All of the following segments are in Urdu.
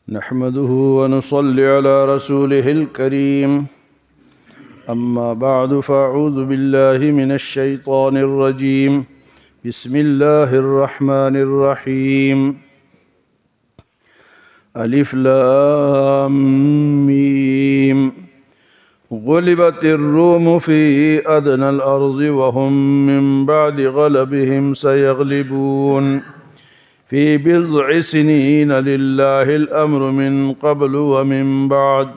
نحمده ونصلي على رسوله الكريم أما بعد فأعوذ بالله من الشيطان الرجيم بسم الله الرحمن الرحيم ألف لام ميم غلبت الروم في أدنى الأرض وهم من بعد غلبهم سيغلبون في بضع سنين لله الأمر من قبل ومن بعد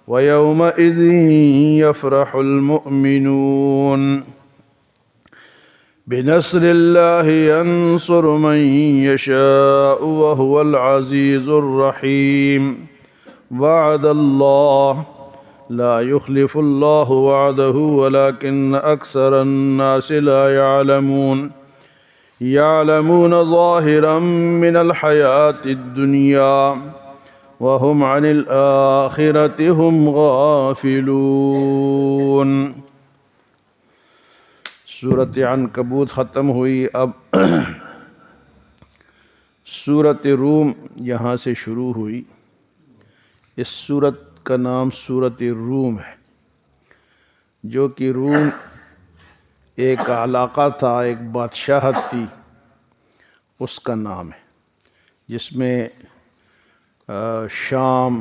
ويومئذ يفرح المؤمنون بنصر الله ينصر من يشاء وهو العزيز الرحيم وعد الله لا يخلف الله وعده ولكن أكثر الناس لا يعلمون يعلمون ظاهرا من الحياة الدنيا وهم عن الآخرة هم غافلون۔ سورۃ عنکبوت ختم ہوئی۔ اب سورۃ روم یہاں سے شروع ہوئی۔ اس سورت کا نام سورۃ روم ہے، جو کہ روم ایک علاقہ تھا، ایک بادشاہت تھی، اس کا نام ہے، جس میں شام،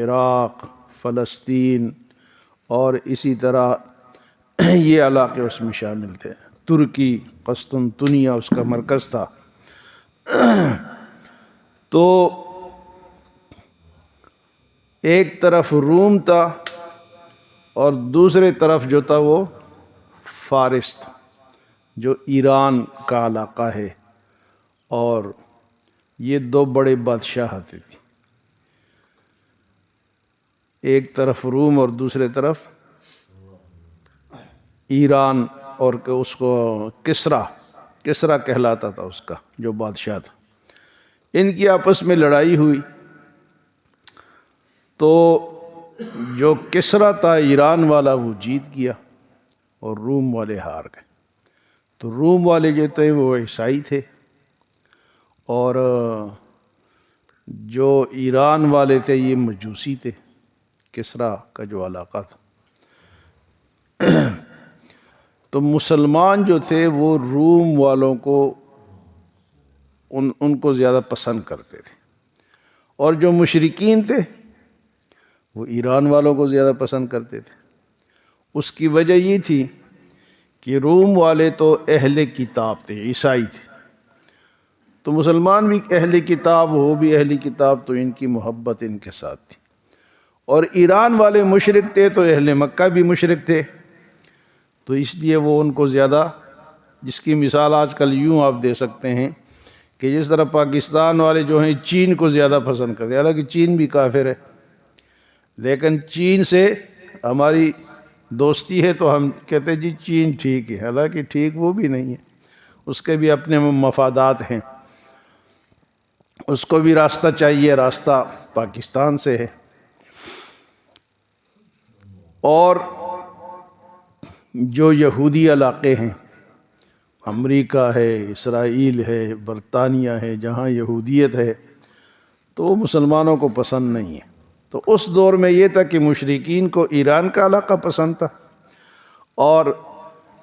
عراق، فلسطین اور اسی طرح یہ علاقے اس میں شامل تھے۔ ترکی، قسطنطنیہ اس کا مرکز تھا۔ تو ایک طرف روم تھا اور دوسرے طرف جو تھا وہ فارس تھا، جو ایران کا علاقہ ہے، اور یہ دو بڑے بادشاہتیں تھیں، ایک طرف روم اور دوسرے طرف ایران، اور اس کو کسرا کہلاتا تھا اس کا جو بادشاہ تھا۔ ان کی آپس میں لڑائی ہوئی تو جو کسرا تھا ایران والا وہ جیت گیا اور روم والے ہار گئے۔ تو روم والے جو تھے وہ عیسائی تھے، اور جو ایران والے تھے یہ مجوسی تھے، کسرا کا جو علاقہ تھا۔ تو مسلمان جو تھے وہ روم والوں کو ان کو زیادہ پسند کرتے تھے، اور جو مشرکین تھے وہ ایران والوں کو زیادہ پسند کرتے تھے۔ اس کی وجہ یہ تھی کہ روم والے تو اہل کتاب تھے، عیسائی تھے، تو مسلمان بھی اہل کتاب، وہ بھی اہل کتاب، تو ان کی محبت ان کے ساتھ تھی۔ اور ایران والے مشرک تھے تو اہل مکہ بھی مشرک تھے، تو اس لیے وہ ان کو زیادہ، جس کی مثال آج کل یوں آپ دے سکتے ہیں کہ جس طرح پاکستان والے جو ہیں چین کو زیادہ پسند کرتے ہیں، حالانکہ چین بھی کافر ہے، لیکن چین سے ہماری دوستی ہے تو ہم کہتے ہیں جی چین ٹھیک ہے، حالانکہ ٹھیک وہ بھی نہیں ہے، اس کے بھی اپنے مفادات ہیں، اس کو بھی راستہ چاہیے، راستہ پاکستان سے ہے۔ اور جو یہودی علاقے ہیں، امریکہ ہے، اسرائیل ہے، برطانیہ ہے، جہاں یہودیت ہے، تو وہ مسلمانوں کو پسند نہیں ہے۔ تو اس دور میں یہ تھا کہ مشرکین کو ایران کا علاقہ پسند تھا، اور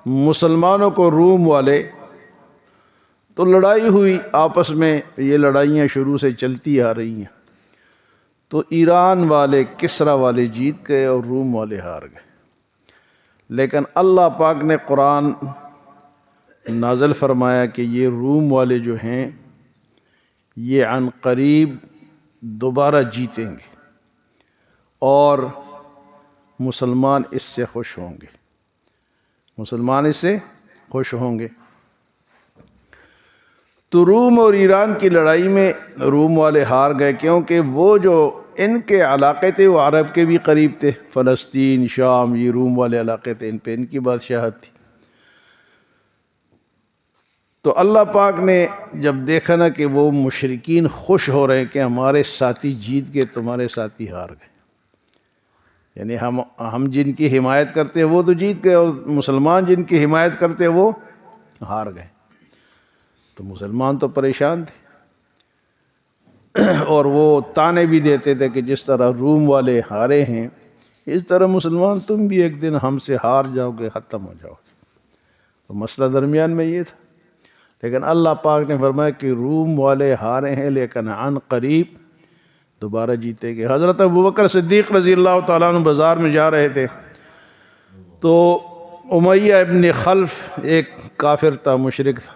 مسلمانوں کو روم والے۔ تو لڑائی ہوئی آپس میں، یہ لڑائیاں شروع سے چلتی آ رہی ہیں، تو ایران والے، کسرا والے جیت گئے اور روم والے ہار گئے۔ لیکن اللہ پاک نے قرآن نازل فرمایا کہ یہ روم والے جو ہیں یہ عن قریب دوبارہ جیتیں گے، اور مسلمان اس سے خوش ہوں گے، مسلمان اس سے خوش ہوں گے۔ تو روم اور ایران کی لڑائی میں روم والے ہار گئے، کیونکہ وہ جو ان کے علاقے تھے وہ عرب کے بھی قریب تھے، فلسطین، شام، یہ روم والے علاقے تھے، ان پہ ان کی بادشاہت تھی۔ تو اللہ پاک نے جب دیکھا نا کہ وہ مشرکین خوش ہو رہے ہیں کہ ہمارے ساتھی جیت گئے، تمہارے ساتھی ہار گئے، یعنی ہم جن کی حمایت کرتے ہیں وہ تو جیت گئے، اور مسلمان جن کی حمایت کرتے ہیں وہ ہار گئے، تو تو مسلمان تو پریشان تھے اور وہ تانے بھی دیتے تھے کہ جس طرح روم والے ہارے ہیں اس طرح مسلمان تم بھی ایک دن ہم سے ہار جاؤ گے، ختم ہو جاؤ گے۔ تو مسئلہ درمیان میں یہ تھا، لیکن اللہ پاک نے فرمایا کہ روم والے ہارے ہیں لیکن عن قریب دوبارہ جیتے گے۔ حضرت ابوبکر صدیق رضی اللہ تعالیٰ عنہ بازار میں جا رہے تھے تو امیہ ابن خلف ایک کافر تھا، مشرک تھا،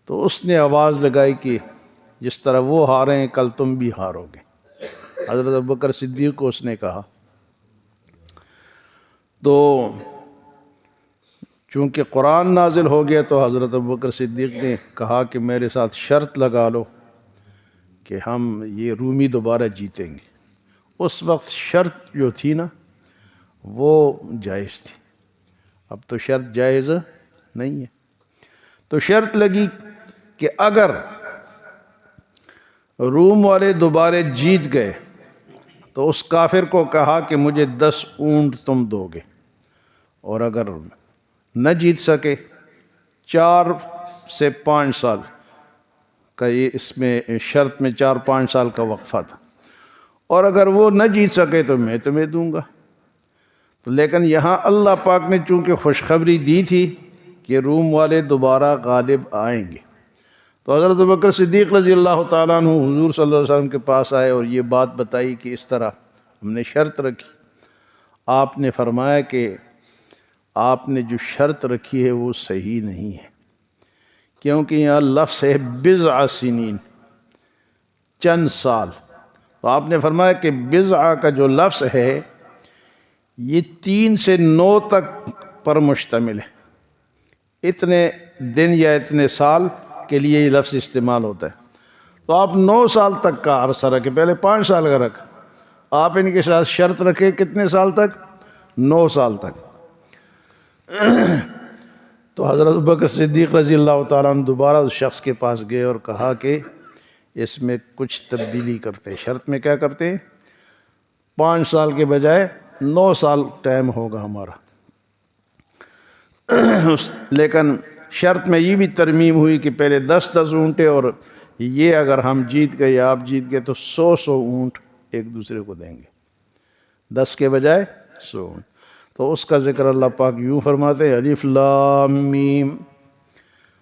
تو اس نے آواز لگائی کہ جس طرح وہ ہارے ہیں کل تم بھی ہارو گے۔ حضرت ابوبکر صدیق کو اس نے کہا، تو چونکہ قرآن نازل ہو گیا تو حضرت ابوبکر صدیق نے کہا کہ میرے ساتھ شرط لگا لو کہ ہم یہ رومی دوبارہ جیتیں گے۔ اس وقت شرط جو تھی نا وہ جائز تھی، اب تو شرط جائز نہیں ہے۔ تو شرط لگی کہ اگر روم والے دوبارے جیت گئے تو اس کافر کو کہا کہ مجھے 10 اونٹ تم دو گے، اور اگر نہ جیت سکے 4 سے 5 سال کا، یہ اس میں شرط میں 4-5 سال کا وقفہ تھا، اور اگر وہ نہ جیت سکے تو میں تمہیں دوں گا۔ تو لیکن یہاں اللہ پاک نے چونکہ خوشخبری دی تھی کہ روم والے دوبارہ غالب آئیں گے، تو حضرت ابوبکر صدیق رضی اللہ تعالیٰ عنہ حضور صلی اللہ علیہ وسلم کے پاس آئے اور یہ بات بتائی کہ اس طرح ہم نے شرط رکھی۔ آپ نے فرمایا کہ آپ نے جو شرط رکھی ہے وہ صحیح نہیں ہے، کیونکہ یہاں لفظ ہے بضع سنین، چند سال۔ تو آپ نے فرمایا کہ بضع کا جو لفظ ہے یہ 3 سے 9 تک پر مشتمل ہے، اتنے دن یا اتنے سال کے لیے یہ لفظ استعمال ہوتا ہے۔ تو آپ 9 سال تک کا عرصہ رکھے، پہلے 5 سال کا رکھا، آپ ان کے ساتھ شرط رکھے کتنے سال تک؟ 9 سال تک۔ تو حضرت ابوبکر صدیق رضی اللہ تعالیٰ عنہ دوبارہ اس شخص کے پاس گئے اور کہا کہ اس میں کچھ تبدیلی کرتے ہیں، شرط میں کیا کرتے ہیں؟ 5 سال کے بجائے 9 سال ٹائم ہوگا ہمارا۔ لیکن شرط میں یہ بھی ترمیم ہوئی کہ پہلے 10 اونٹیں، اور یہ اگر ہم جیت گئے یا آپ جیت گئے تو 100 اونٹ ایک دوسرے کو دیں گے، 10 کے بجائے 100 اونٹ۔ تو اس کا ذکر اللہ پاک یوں فرماتے ہیں، الف لام میم،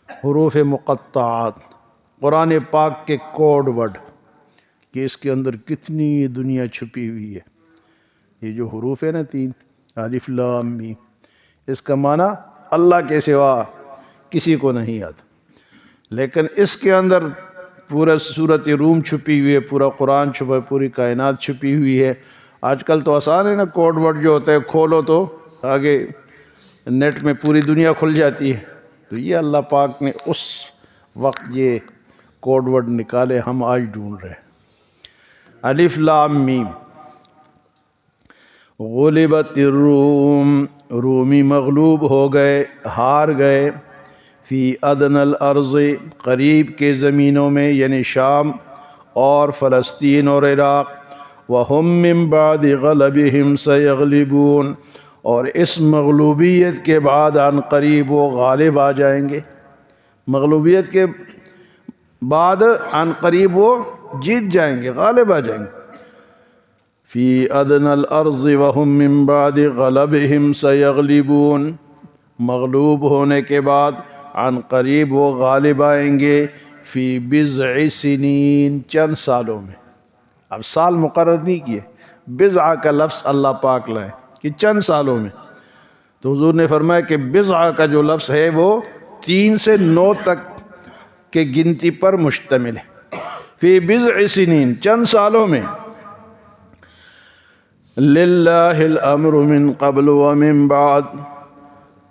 حروف مقطعات، قرآن پاک کے کوڈ ورڈ، کہ اس کے اندر کتنی دنیا چھپی ہوئی ہے۔ یہ جو حروف ہے نا 3، الف لام میم، اس کا معنی اللہ کے سوا کسی کو نہیں آتا، لیکن اس کے اندر پورا سورۃ روم چھپی ہوئی ہے، پورا قرآن چھپا ہے، پوری کائنات چھپی ہوئی ہے۔ آج کل تو آسان ہے نا، کوڈ ورڈ جو ہوتا ہے کھولو تو آگے نیٹ میں پوری دنیا کھل جاتی ہے۔ تو یہ اللہ پاک نے اس وقت یہ کوڈ ورڈ نکالے، ہم آج ڈھونڈ رہے ہیں۔ الف لام میم، غلبت الروم، رومی مغلوب ہو گئے، ہار گئے، فی ادنی الارض، قریب کے زمینوں میں یعنی شام اور فلسطین اور عراق، وہم من بعد غلبہم سیغلبون، اور اس مغلوبیت کے بعد عن قریب وہ غالب آ جائیں گے، مغلوبیت کے بعد عن قریب وہ جیت جائیں گے، غالب آ جائیں گے۔ فی ادنی الارض وہم من بعد غلبہم سیغلبون، مغلوب ہونے کے بعد عن قریب وہ غالب آئیں گے، فی بضع سنین، چند سالوں میں۔ اب سال مقرر نہیں کیے، بضع کا لفظ اللہ پاک لائے کہ چند سالوں میں۔ تو حضور نے فرمایا کہ بضع کا جو لفظ ہے وہ 3 سے 9 تک کے گنتی پر مشتمل ہے، فی بضع سنین، چند سالوں میں۔ للہ الامر من قبل ومن بعد،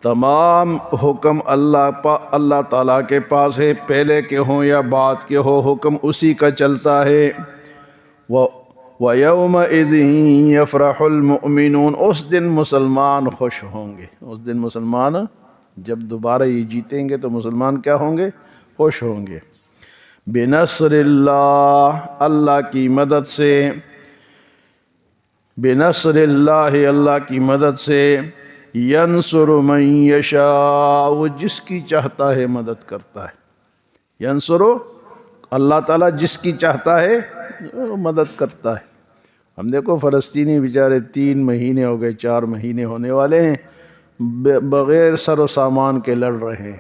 تمام حکم اللہ تعالیٰ کے پاس ہے، پہلے کے ہوں یا بعد کے ہو، حکم اسی کا چلتا ہے۔ وَيَوْمَئِذٍ يَفْرَحُ الْمُؤْمِنُونَ، اس دن مسلمان خوش ہوں گے، اس دن مسلمان جب دوبارہ یہ جیتیں گے تو مسلمان کیا ہوں گے؟ خوش ہوں گے۔ بِنَصْرِ اللہ، اللہ کی مدد سے، بِنَصْرِ اللہ، اللہ کی مدد سے، يَنْصُرُ مَن يَشَاءُ، وہ جس کی چاہتا ہے مدد کرتا ہے۔ ینصرو، اللہ تعالیٰ جس کی چاہتا ہے وہ مدد کرتا ہے۔ ہم دیکھو فلسطینی بیچارے 3 مہینے ہو گئے، 4 مہینے ہونے والے ہیں، بغیر سر و سامان کے لڑ رہے ہیں۔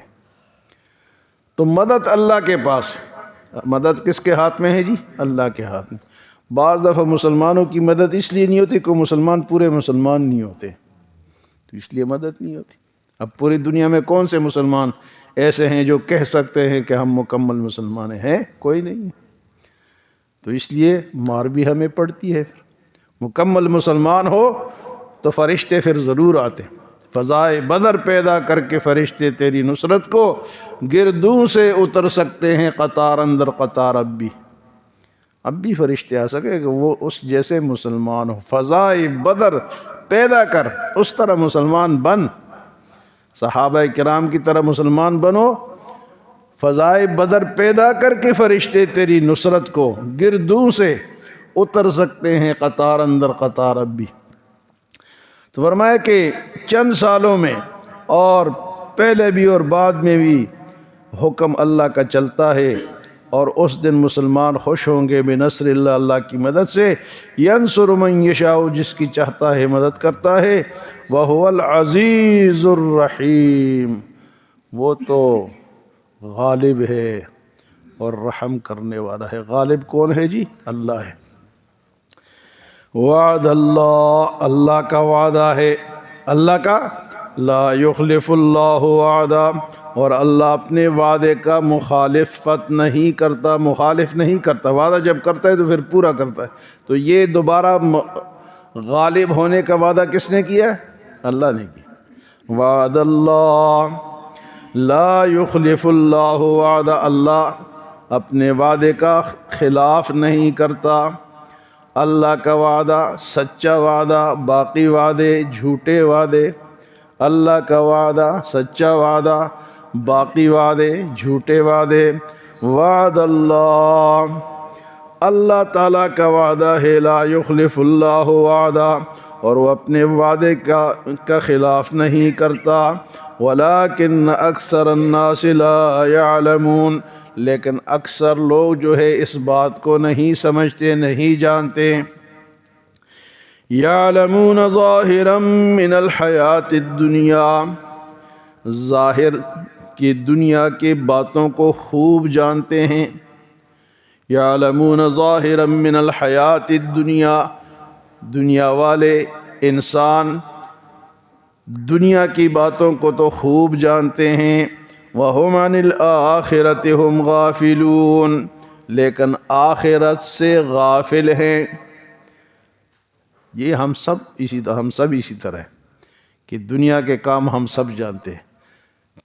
تو مدد اللہ کے پاس، مدد کس کے ہاتھ میں ہے جی؟ اللہ کے ہاتھ میں۔ بعض دفعہ مسلمانوں کی مدد اس لیے نہیں ہوتی کہ مسلمان پورے مسلمان نہیں ہوتے، تو اس لیے مدد نہیں ہوتی۔ اب پوری دنیا میں کون سے مسلمان ایسے ہیں جو کہہ سکتے ہیں کہ ہم مکمل مسلمان ہیں؟ کوئی نہیں ہے۔ تو اس لیے مار بھی ہمیں پڑتی ہے۔ مکمل مسلمان ہو تو فرشتے پھر ضرور آتے۔ فضائے بدر پیدا کر کے فرشتے تیری نصرت کو گردوں سے اتر سکتے ہیں قطار اندر قطار۔ اب بھی فرشتے آ سکے کہ وہ اس جیسے مسلمان ہو۔ فضائے بدر پیدا کر، اس طرح مسلمان بن، صحابہ کرام کی طرح مسلمان بنو۔ فضائے بدر پیدا کر کے فرشتے تیری نصرت کو گردوں سے اتر سکتے ہیں قطار اندر قطار۔ اب بھی تو فرمایا کہ چند سالوں میں اور پہلے بھی اور بعد میں بھی حکم اللہ کا چلتا ہے، اور اس دن مسلمان خوش ہوں گے بنصر اللہ، اللہ کی مدد سے۔ ینصر من یشاء، جس کی چاہتا ہے مدد کرتا ہے۔ وَهُوَ الْعَزِيزُ الرَّحِيمُ، وہ تو غالب ہے اور رحم کرنے والا ہے۔ غالب کون ہے جی؟ اللہ ہے۔ وعد اللہ، اللہ کا وعدہ ہے، اللہ کا لا یخلف اللہ وعدہ، اور اللہ اپنے وعدے کا مخالفت نہیں کرتا، مخالف نہیں کرتا۔ وعدہ جب کرتا ہے تو پھر پورا کرتا ہے۔ تو یہ دوبارہ غالب ہونے کا وعدہ کس نے کیا؟ اللہ نے کیا۔ وعد اللہ لا یخلف اللہ وعدہ، اللہ اپنے وعدے کا خلاف نہیں کرتا۔ اللہ کا وعدہ سچا وعدہ، باقی وعدے جھوٹے وعدے۔ اللہ کا وعدہ سچا وعدہ، باقی وعدے جھوٹے وعدے۔ وعد اللہ، اللہ تعالیٰ کا وعدہ ہے، لا یخلف اللہ وعدہ، اور وہ اپنے وعدے کا خلاف نہیں کرتا۔ ولیکن اکثر الناس لا یعلمون، لیکن اکثر لوگ جو ہے اس بات کو نہیں سمجھتے، نہیں جانتے۔ یعلمون ظاہرا من الحیات الدنیا، ظاہر کی دنیا کی باتوں کو خوب جانتے ہیں۔ یعلمون ظاہرا من الحیات الدنیا، دنیا والے انسان دنیا کی باتوں کو تو خوب جانتے ہیں۔ وَهُمْ عَنِ الْآخِرَةِ هُمْ غَافِلُونَ، لیکن آخرت سے غافل ہیں۔ یہ ہم سب اسی طرح ہیں کہ دنیا کے کام ہم سب جانتے ہیں،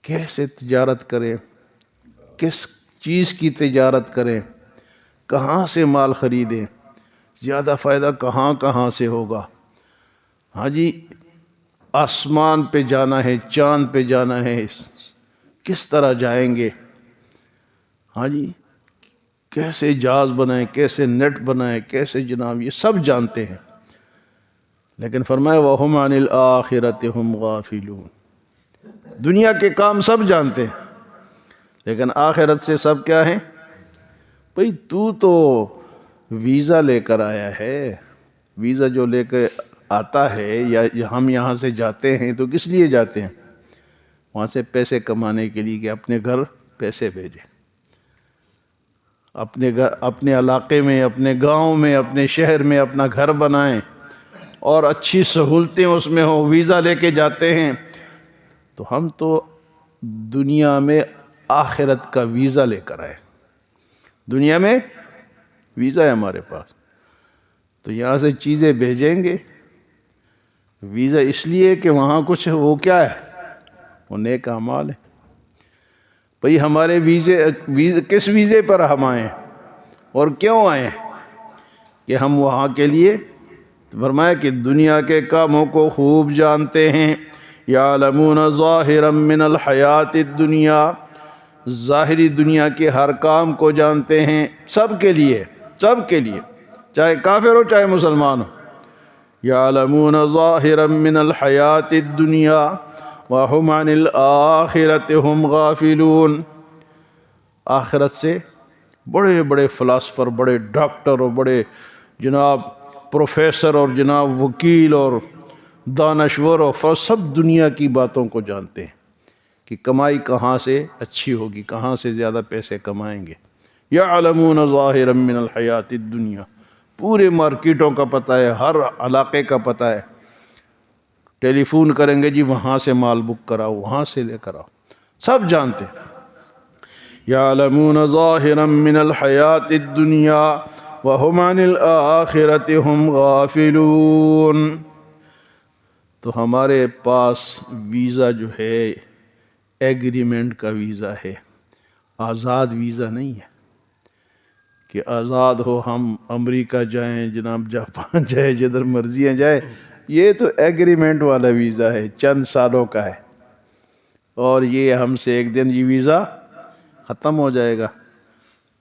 کیسے تجارت کریں، کس چیز کی تجارت کریں، کہاں سے مال خریدیں، زیادہ فائدہ کہاں سے ہوگا۔ ہاں جی، آسمان پہ جانا ہے، چاند پہ جانا ہے، کس طرح جائیں گے۔ ہاں جی، کیسے جہاز بنائیں، کیسے نیٹ بنائیں، کیسے جناب، یہ سب جانتے ہیں۔ لیکن فرمایا وَهُمْ عَنِ الْآخِرَةِ هُمْ غَافِلُونَ، دنیا کے کام سب جانتے ہیں، لیکن آخرت سے سب کیا ہیں؟ بھئی تو ویزا لے کر آیا ہے، ویزا جو لے کے آتا ہے یا ہم یہاں سے جاتے ہیں تو کس لیے جاتے ہیں؟ وہاں سے پیسے کمانے کے لیے کہ اپنے گھر پیسے بھیجیں، اپنے علاقے میں، اپنے گاؤں میں، اپنے شہر میں اپنا گھر بنائیں اور اچھی سہولتیں اس میں ہوں۔ ویزا لے کے جاتے ہیں، تو ہم تو دنیا میں آخرت کا ویزا لے کر آئے، دنیا میں ویزا ہے ہمارے پاس، تو یہاں سے چیزیں بھیجیں گے۔ ویزا اس لیے کہ وہاں کچھ وہ کیا ہے، وہ نیک اعمال ہے۔ بھئی ہمارے ویزے کس ویزے پر ہم آئیں اور کیوں آئیں؟ کہ ہم وہاں کے لیے، فرمایا کہ دنیا کے کاموں کو خوب جانتے ہیں۔ یعلمون ظاہرا من الحیات الدنیا، ظاہری دنیا کے ہر کام کو جانتے ہیں، سب کے لیے، چاہے کافر ہو چاہے مسلمان ہو۔ یعلمون ظاہرا من الحیات الدنیا وَهُمْ عَنِ الْآخِرَةِ هُمْ غَافِلُونَ، آخرت سے بڑے بڑے فلاسفر، بڑے ڈاکٹر اور بڑے جناب پروفیسر اور جناب وکیل اور دانشور اور سب دنیا کی باتوں کو جانتے ہیں کہ کمائی کہاں سے اچھی ہوگی، کہاں سے زیادہ پیسے کمائیں گے۔ یعلمون ظاہرا من الحیات الدنیا، پورے مارکیٹوں کا پتہ ہے، ہر علاقے کا پتہ ہے۔ ٹیلی فون کریں گے جی وہاں سے مال بک کراؤ، وہاں سے لے کر آؤ، سب جانتے ہیں۔ یعلمون ظاہرا من الحیات الدنیا وہم عن الآخرۃ ہم غافلون۔ تو ہمارے پاس ویزا جو ہے ایگریمنٹ کا ویزا ہے، آزاد ویزا نہیں ہے کہ آزاد ہو ہم امریکہ جائیں، جناب جاپان جائیں، جدھر مرضیاں جائیں۔ یہ تو ایگریمنٹ والا ویزا ہے، چند سالوں کا ہے، اور یہ ہم سے ایک دن یہ ویزا ختم ہو جائے گا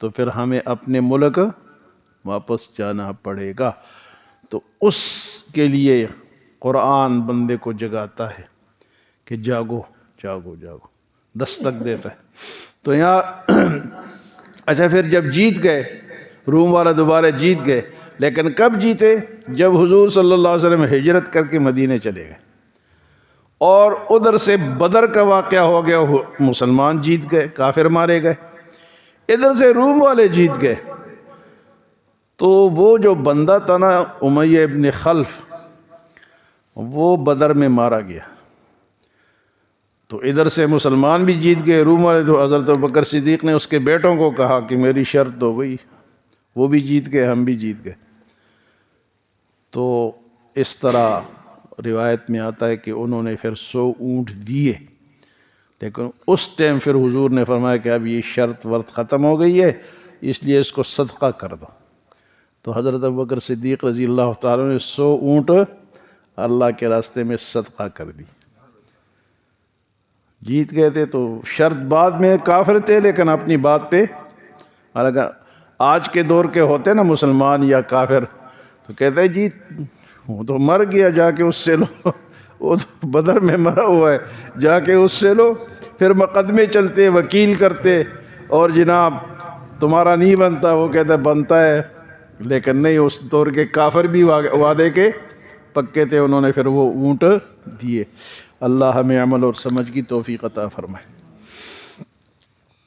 تو پھر ہمیں اپنے ملک واپس جانا پڑے گا۔ تو اس کے لیے قرآن بندے کو جگاتا ہے کہ جاگو جاگو جاگو، دستک دیتا ہے۔ تو یہاں اچھا پھر جب جیت گئے، روم والا دوبارہ جیت گئے، لیکن کب جیتے؟ جب حضور صلی اللہ علیہ وسلم ہجرت کر کے مدینے چلے گئے، اور ادھر سے بدر کا واقعہ ہو گیا، مسلمان جیت گئے، کافر مارے گئے، ادھر سے روم والے جیت گئے۔ تو وہ جو بندہ تھا نا امیہ ابن خلف، وہ بدر میں مارا گیا۔ تو ادھر سے مسلمان بھی جیت گئے، روم والے۔ تو حضرت ابوبکر صدیق نے اس کے بیٹوں کو کہا کہ میری شرط ہو گئی، وہ بھی جیت گئے، ہم بھی جیت گئے۔ تو اس طرح روایت میں آتا ہے کہ انہوں نے پھر 100 اونٹ دیے، لیکن اس ٹائم پھر حضور نے فرمایا کہ اب یہ شرط ورط ختم ہو گئی ہے، اس لیے اس کو صدقہ کر دو۔ تو حضرت ابوبکر صدیق رضی اللہ تعالیٰ نے 100 اونٹ اللہ کے راستے میں صدقہ کر دی۔ جیت گئے تھے تو شرط بعد میں کافر تھے لیکن اپنی بات پہ، حالانکہ آج کے دور کے ہوتے نا مسلمان یا کافر، تو کہتے ہیں جی وہ تو مر گیا، جا کے اس سے لو، وہ تو بدر میں مرا ہوا ہے، جا کے اس سے لو۔ پھر مقدمے چلتے، وکیل کرتے، اور جناب تمہارا نہیں بنتا، وہ کہتا بنتا ہے، لیکن نہیں، اس دور کے کافر بھی وعدے کے پکے تھے، انہوں نے پھر وہ اونٹ دیے۔ اللہ ہمیں عمل اور سمجھ کی توفیق عطا فرمائے۔